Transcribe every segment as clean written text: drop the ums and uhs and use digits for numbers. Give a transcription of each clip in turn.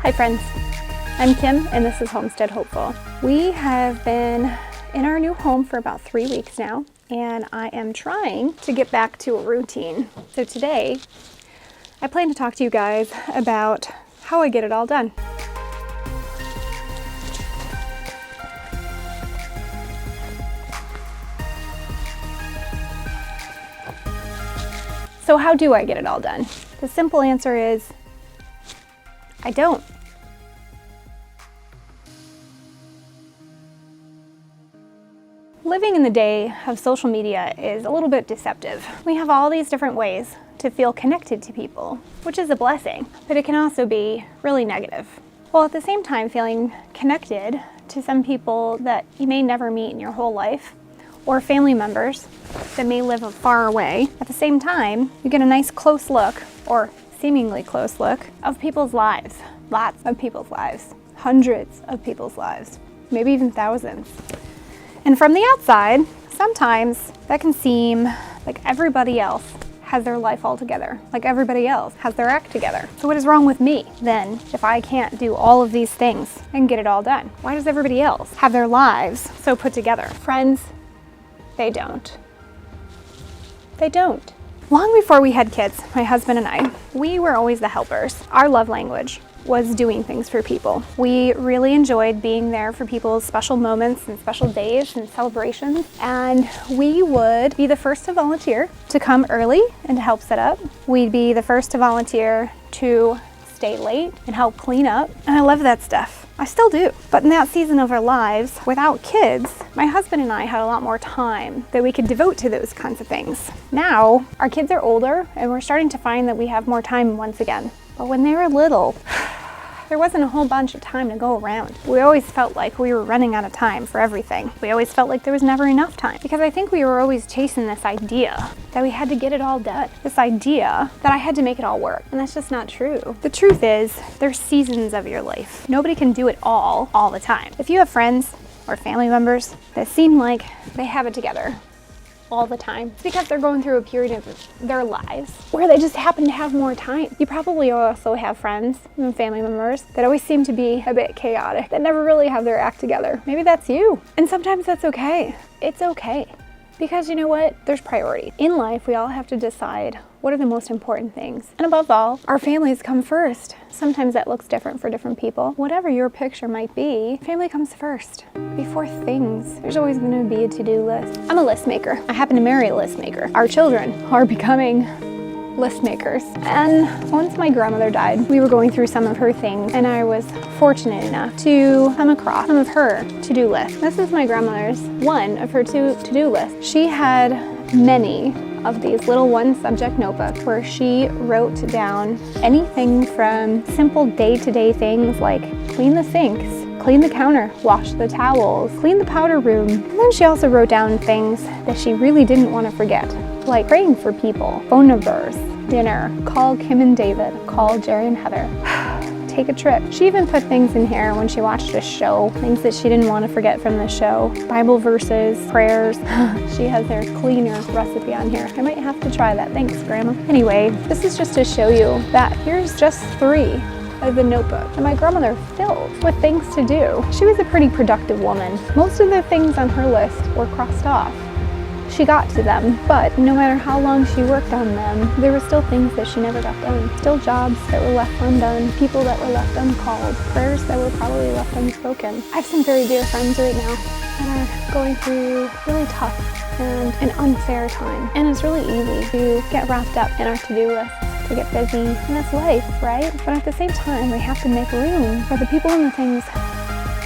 Hi friends, I'm Kim and this is Homestead Hopeful. We have been in our new home for about 3 weeks now and I am trying to get back to a routine. So today I plan to talk to you guys about how I get it all done. So how do I get it all done? The simple answer is I don't. Living in the day of social media is a little bit deceptive. We have all these different ways to feel connected to people, which is a blessing, but it can also be really negative. While at the same time feeling connected to some people that you may never meet in your whole life, or family members that may live far away, at the same time, you get a nice close look, or seemingly close look, of people's lives. Lots of people's lives. Hundreds of people's lives. Maybe even thousands. And from the outside, sometimes that can seem like everybody else has their life all together, like everybody else has their act together. So what is wrong with me then if I can't do all of these things and get it all done? Why does everybody else have their lives so put together? Friends, they don't. They don't. Long before we had kids, my husband and I, we were always the helpers. Our love language was doing things for people. We really enjoyed being there for people's special moments and special days and celebrations. And we would be the first to volunteer to come early and to help set up. We'd be the first to volunteer to stay late and help clean up. And I love that stuff. I still do. But in that season of our lives, without kids, my husband and I had a lot more time that we could devote to those kinds of things. Now, our kids are older and we're starting to find that we have more time once again. But when they were little, there wasn't a whole bunch of time to go around. We always felt like we were running out of time for everything. We always felt like there was never enough time because I think we were always chasing this idea that we had to get it all done. This idea that I had to make it all work. And that's just not true. The truth is, there's seasons of your life. Nobody can do it all the time. If you have friends or family members that seem like they have it together all the time, it's because they're going through a period of their lives where they just happen to have more time. You probably also have friends and family members that always seem to be a bit chaotic, that never really have their act together. Maybe that's you. And sometimes that's okay. It's okay. Because you know what? There's priority. In life, we all have to decide what are the most important things. And above all, our families come first. Sometimes that looks different for different people. Whatever your picture might be, family comes first. Before things, there's always going to be a to-do list. I'm a list maker. I happen to marry a list maker. Our children are becoming list makers. And once my grandmother died, we were going through some of her things and I was fortunate enough to come across some of her to-do lists. This is my grandmother's one of her to-do lists. She had many of these little one subject notebooks where she wrote down anything from simple day-to-day things like clean the sinks, clean the counter, wash the towels, clean the powder room. And then she also wrote down things that she really didn't want to forget, like praying for people, phone numbers, dinner, call Kim and David, call Jerry and Heather, take a trip. She even put things in here when she watched a show, things that she didn't want to forget from the show, Bible verses, prayers. She has her cleaner recipe on here. I might have to try that. Thanks, Grandma. Anyway, this is just to show you that here's just 3 of the notebook and my grandmother filled with things to do. She was a pretty productive woman. Most of the things on her list were crossed off. She got to them, but no matter how long she worked on them, there were still things that she never got done. Still jobs that were left undone, people that were left uncalled, prayers that were probably left unspoken. I have some very dear friends right now that are going through really tough and an unfair time. And it's really easy to get wrapped up in our to-do list, to get busy, and that's life, right? But at the same time, we have to make room for the people and the things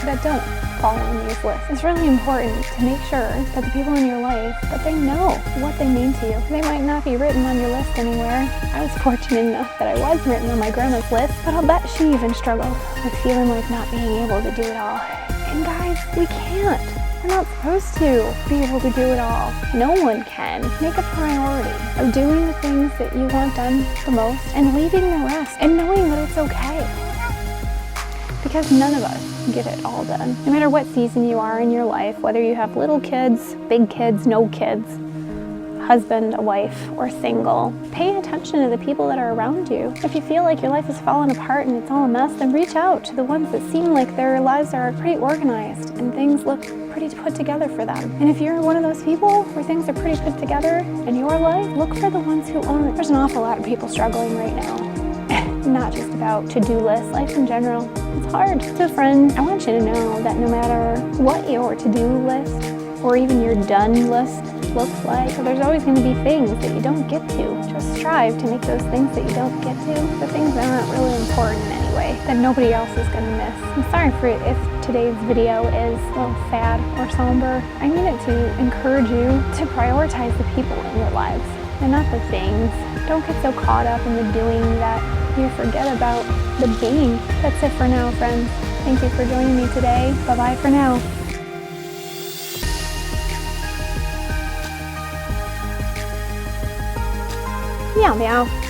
that don't fall on these lists. It's really important to make sure that the people in your life, that they know what they mean to you. They might not be written on your list anywhere. I was fortunate enough that I was written on my grandma's list, but I'll bet she even struggled with feeling like not being able to do it all. And guys, we can't. We're not supposed to be able to do it all. No one can. Make a priority of doing the things that you want done the most and leaving the rest and knowing that it's okay. Because none of us get it all done. No matter what season you are in your life, whether you have little kids, big kids, no kids, husband, a wife, or single, pay attention to the people that are around you. If you feel like your life is falling apart and it's all a mess, then reach out to the ones that seem like their lives are pretty organized and things look pretty put together for them. And if you're one of those people where things are pretty put together in your life, look for the ones who own it. There's an awful lot of people struggling right now. Not just about to-do lists, life in general. It's hard. So friends, I want you to know that no matter what your to-do list or even your done list looks like, there's always going to be things that you don't get to. Just strive to make those things that you don't get to the things that aren't really important anyway, that nobody else is going to miss. I'm sorry for if today's video is a little sad or somber. I mean it to encourage you to prioritize the people in your lives and not the things. Don't get so caught up in the doing that you forget about the being. That's it for now, friends. Thank you for joining me today. Bye-bye for now. Meow meow.